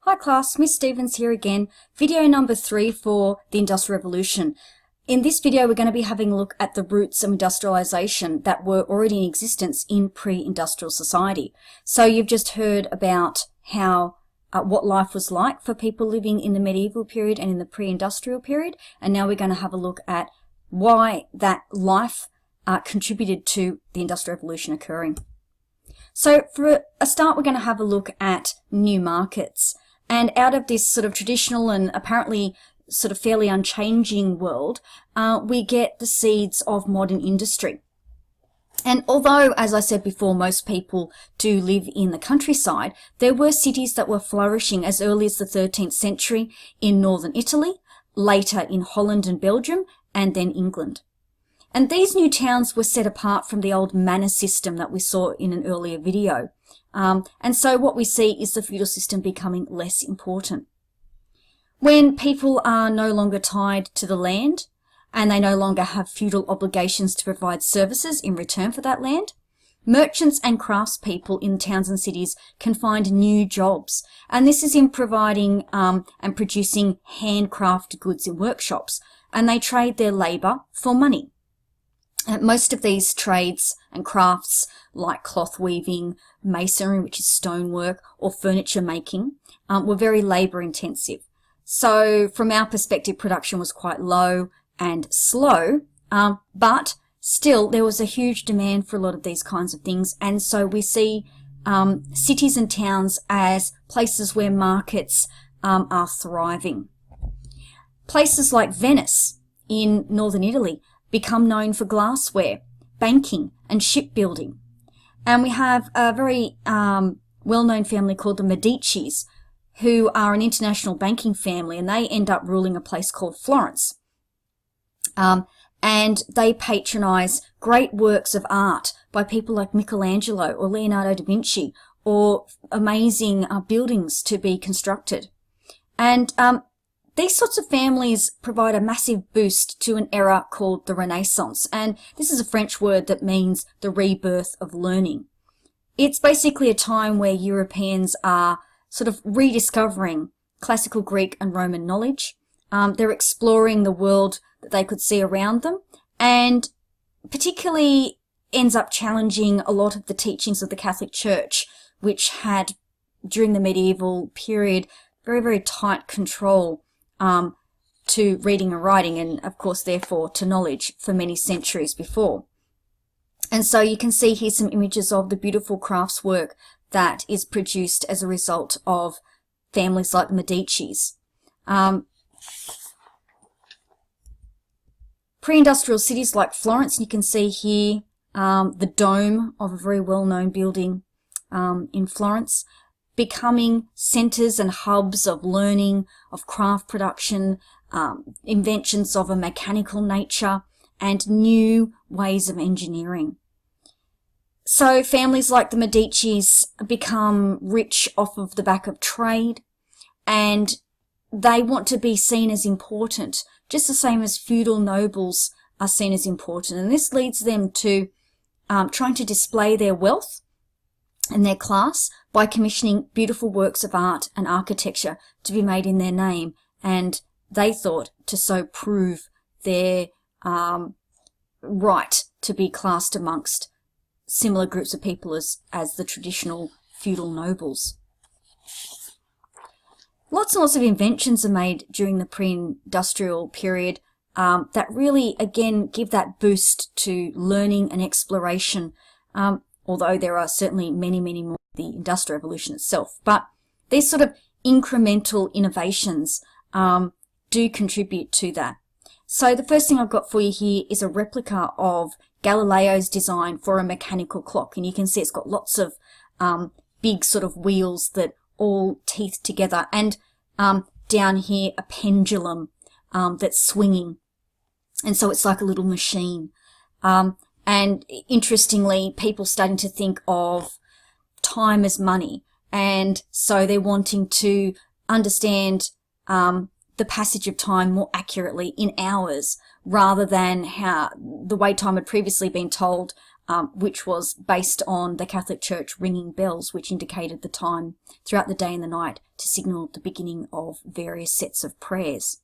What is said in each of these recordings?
Hi class, Miss Stevens here again, video number 3 for the Industrial Revolution. In this video we're going to be having a look at the roots of industrialisation that were already in existence in pre-industrial society. So you've just heard about how what life was like for people living in the medieval period and in the pre-industrial period, and now we're going to have a look at why that life contributed to the Industrial Revolution occurring. So for a start we're going to have a look at new markets. And out of this sort of traditional and apparently sort of fairly unchanging world, we get the seeds of modern industry. And although, as I said before, most people do live in the countryside, there were cities that were flourishing as early as the 13th century in northern Italy, later in Holland and Belgium, and then England. And these new towns were set apart from the old manor system that we saw in an earlier video. And so what we see is the feudal system becoming less important. When people are no longer tied to the land and they no longer have feudal obligations to provide services in return for that land, merchants and craftspeople in towns and cities can find new jobs. And this is in providing and producing handcrafted goods in workshops, and they trade their labour for money. Most of these trades and crafts, like cloth weaving, masonry, which is stonework, or furniture making, were very labour intensive. So from our perspective, production was quite low and slow, but still there was a huge demand for a lot of these kinds of things. And so we see cities and towns as places where markets are thriving. Places like Venice in northern Italy become known for glassware, banking, and shipbuilding. And we have a very well-known family called the Medicis, who are an international banking family, and they end up ruling a place called Florence. And they patronize great works of art by people like Michelangelo or Leonardo da Vinci, or amazing buildings to be constructed. And these sorts of families provide a massive boost to an era called the Renaissance, and this is a French word that means the rebirth of learning. It's basically a time where Europeans are sort of rediscovering classical Greek and Roman knowledge. They're exploring the world that they could see around them, and particularly ends up challenging a lot of the teachings of the Catholic Church, which had, during the medieval period, very, very tight control to reading and writing, and of course therefore to knowledge for many centuries before. And so you can see here some images of the beautiful crafts work that is produced as a result of families like the Medicis. Pre-industrial cities like Florence, you can see here the dome of a very well-known building in Florence, becoming centres and hubs of learning, of craft production, inventions of a mechanical nature, and new ways of engineering. So families like the Medicis become rich off of the back of trade, and they want to be seen as important, just the same as feudal nobles are seen as important. And this leads them to trying to display their wealth and their class by commissioning beautiful works of art and architecture to be made in their name, and they thought to so prove their right to be classed amongst similar groups of people as the traditional feudal nobles. Lots and lots of inventions are made during the pre-industrial period that really, again, give that boost to learning and exploration, although there are certainly many, many more in the Industrial Revolution itself. But these sort of incremental innovations do contribute to that. So the first thing I've got for you here is a replica of Galileo's design for a mechanical clock. And you can see it's got lots of big sort of wheels that all teeth together. And down here, a pendulum that's swinging. And so it's like a little machine. And interestingly, people starting to think of time as money. And so they're wanting to understand the passage of time more accurately in hours, rather than how the way time had previously been told which was based on the Catholic Church ringing bells, which indicated the time throughout the day and the night to signal the beginning of various sets of prayers.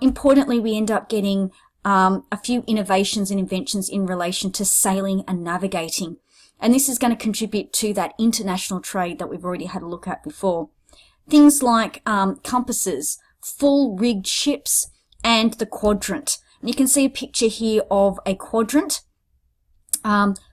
Importantly, we end up getting a few innovations and inventions in relation to sailing and navigating. And this is going to contribute to that international trade that we've already had a look at before. Things like compasses, full-rigged ships, and the quadrant. And you can see a picture here of a quadrant,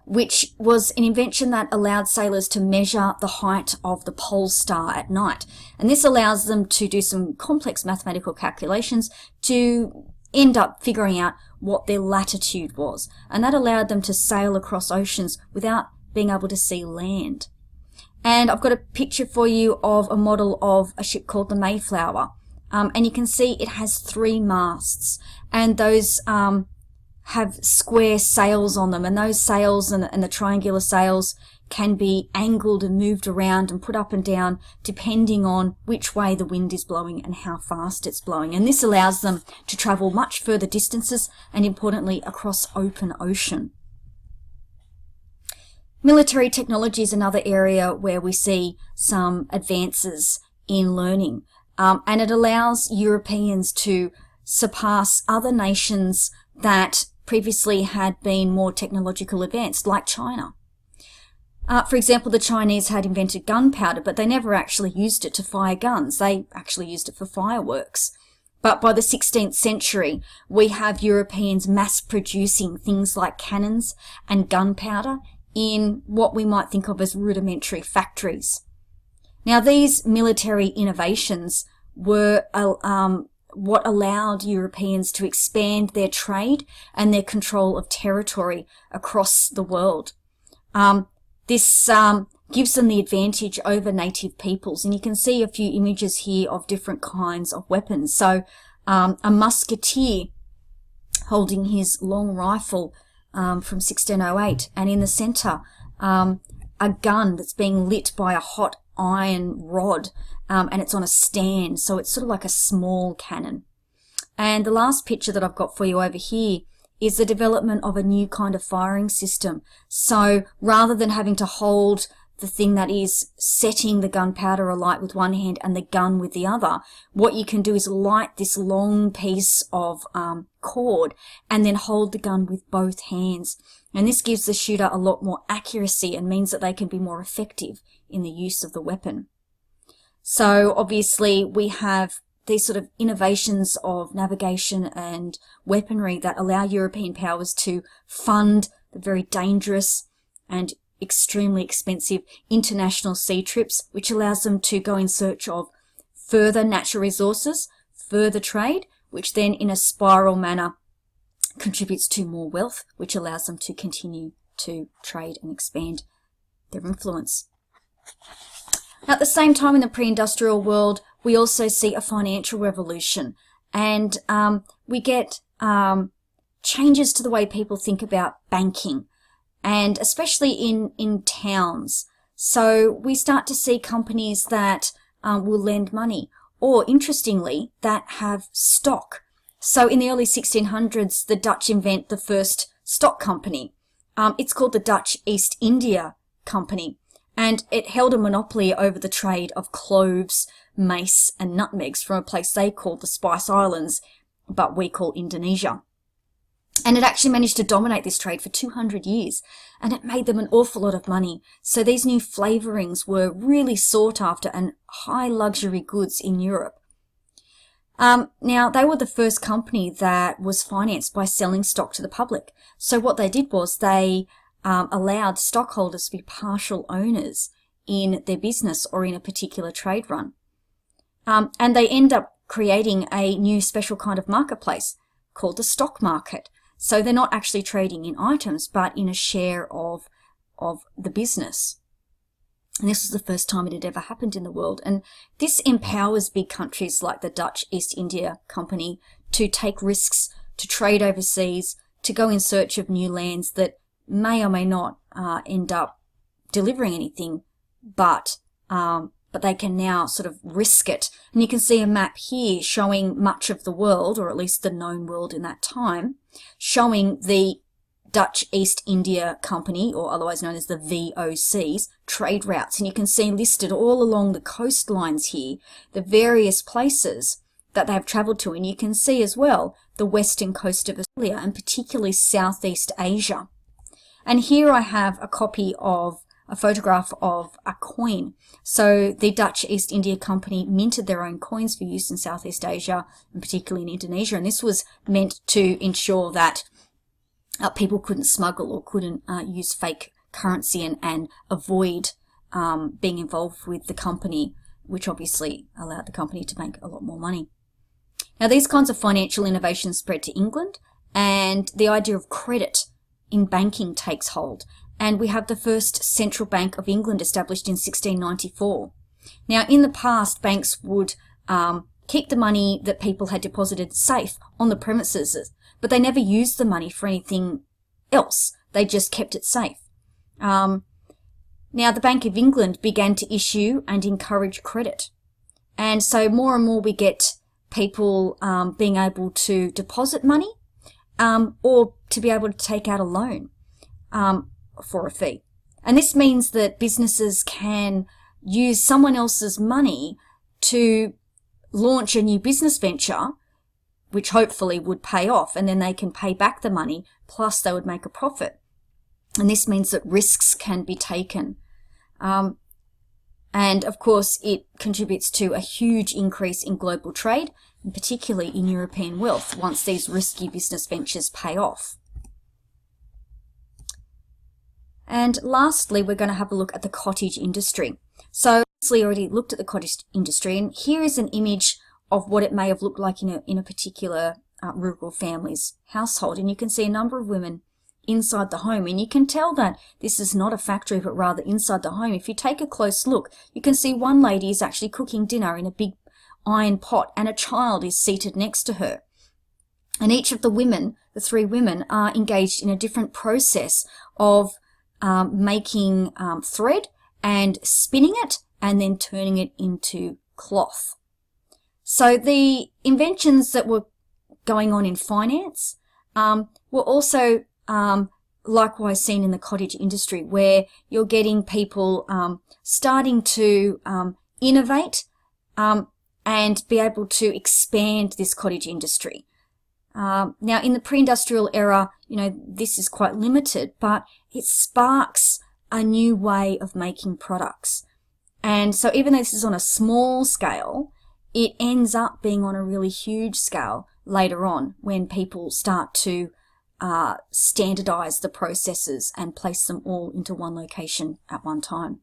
which was an invention that allowed sailors to measure the height of the pole star at night. And this allows them to do some complex mathematical calculations to end up figuring out what their latitude was. And that allowed them to sail across oceans without being able to see land. And I've got a picture for you of a model of a ship called the Mayflower. And you can see it has 3 masts, and those have square sails on them, and those sails and the triangular sails can be angled and moved around and put up and down depending on which way the wind is blowing and how fast it's blowing. And this allows them to travel much further distances and, importantly, across open ocean. Military technology is another area where we see some advances in learning, and it allows Europeans to surpass other nations that previously had been more technological advanced, like China. For example, the Chinese had invented gunpowder, but they never actually used it to fire guns. They actually used it for fireworks. But by the 16th century, we have Europeans mass-producing things like cannons and gunpowder in what we might think of as rudimentary factories. Now, these military innovations were what allowed Europeans to expand their trade and their control of territory across the world. This gives them the advantage over native peoples, and you can see a few images here of different kinds of weapons. So a musketeer holding his long rifle from 1608, and in the center a gun that's being lit by a hot iron rod, and it's on a stand, so it's sort of like a small cannon. And the last picture that I've got for you over here is the development of a new kind of firing system. So rather than having to hold the thing that is setting the gunpowder alight with one hand and the gun with the other, what you can do is light this long piece of cord and then hold the gun with both hands. And this gives the shooter a lot more accuracy and means that they can be more effective in the use of the weapon. So obviously we have these sort of innovations of navigation and weaponry that allow European powers to fund the very dangerous and extremely expensive international sea trips, which allows them to go in search of further natural resources, further trade, which then in a spiral manner contributes to more wealth, which allows them to continue to trade and expand their influence. Now, at the same time in the pre-industrial world, we also see a financial revolution, and we get changes to the way people think about banking, and especially in towns. So we start to see companies that will lend money, or interestingly, that have stock. So in the early 1600s, the Dutch invent the first stock company. It's called the Dutch East India Company, and it held a monopoly over the trade of cloves, mace, and nutmegs from a place they called the Spice Islands, but we call Indonesia. And it actually managed to dominate this trade for 200 years, and it made them an awful lot of money. So these new flavorings were really sought after and high luxury goods in Europe. Now, they were the first company that was financed by selling stock to the public. So what they did was they allowed stockholders to be partial owners in their business or in a particular trade run. And they end up creating a new special kind of marketplace called the stock market. So they're not actually trading in items, but in a share of the business. And this was the first time it had ever happened in the world. And this empowers big countries like the Dutch East India Company to take risks, to trade overseas, to go in search of new lands that may or may not end up delivering anything, but they can now sort of risk it. And you can see a map here showing much of the world, or at least the known world in that time, showing the Dutch East India Company, or otherwise known as the VOCs, trade routes. And you can see listed all along the coastlines here, the various places that they have travelled to. And you can see as well the western coast of Australia and particularly Southeast Asia. And here I have a copy of a photograph of a coin. So the Dutch East India Company minted their own coins for use in Southeast Asia and particularly in Indonesia. And this was meant to ensure that people couldn't smuggle or couldn't use fake currency and avoid being involved with the company, which obviously allowed the company to make a lot more money. Now, these kinds of financial innovations spread to England, and the idea of credit in banking takes hold. And we have the first Central Bank of England established in 1694. Now, in the past, banks would keep the money that people had deposited safe on the premises, but they never used the money for anything else. They just kept it safe. Now, the Bank of England began to issue and encourage credit. And so more and more we get people being able to deposit money or to be able to take out a loan for a fee. And this means that businesses can use someone else's money to launch a new business venture, which hopefully would pay off, and then they can pay back the money, plus they would make a profit. And this means that risks can be taken. And of course, it contributes to a huge increase in global trade, and particularly in European wealth, once these risky business ventures pay off. And lastly, we're going to have a look at the cottage industry. So, obviously already looked at the cottage industry, and here is an image of what it may have looked like in a particular rural family's household. And you can see a number of women inside the home, and you can tell that this is not a factory but rather inside the home. If you take a close look, you can see one lady is actually cooking dinner in a big iron pot, and a child is seated next to her. And each of the women, the three women, are engaged in a different process of making thread and spinning it and then turning it into cloth. So the inventions that were going on in finance were also likewise seen in the cottage industry, where you're getting people starting to innovate and be able to expand this cottage industry. Now, in the pre-industrial era, this is quite limited, but it sparks a new way of making products. And so even though this is on a small scale, it ends up being on a really huge scale later on when people start to standardize the processes and place them all into one location at one time.